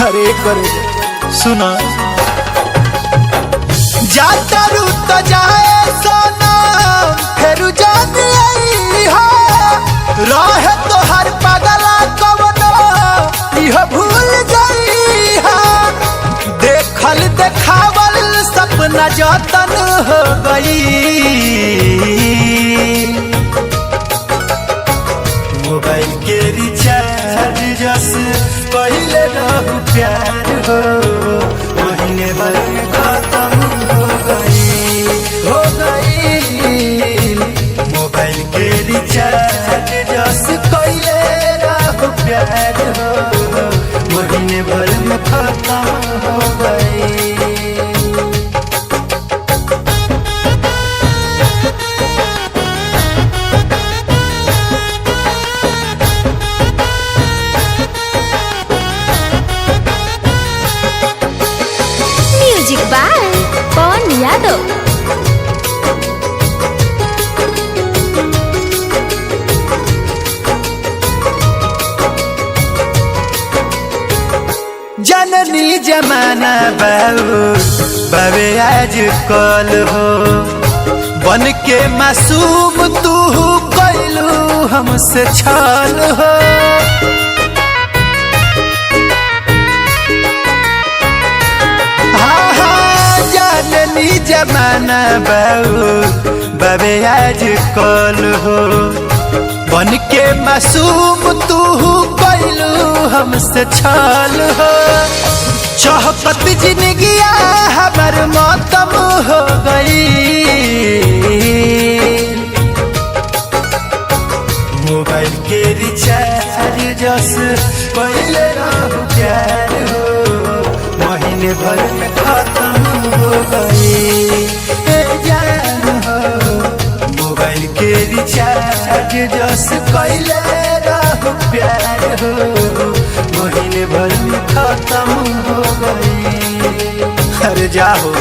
अरे करे सुना जाता रू तो जाए सोना फिर जान आई हो रहे तो हर पगला कवनो यह भूल गई हो देखल देखावल सपना जतन हो गई मोबाइल के रिचार्ज जस पहले रहू प्यार हो महीने भर में खत्म हो गई मोबाइल के रिचार्ज जस पहले रहू प्यार हो महीने भर में खत्म हो गई। म्यूजिक बाय पवन यादव। जननी जमाना बाबे आज कल हो बन के मासूम तू कैलू हमसे छल हो जननी जमाना बाबे आज कल हो बन के मासूम तू कैलू हमसे छल हो चौहकत जिंदगिया हमार मौतम हो गई मोबाइल के रिचार्ज जस पहले रहू प्यार हो महीने भर में खत्म हो गई जान हो मोबाइल के रिचार्ज जस पहले रहू प्यार हो महीने भर में खत्म हो गई। अरे जाओ।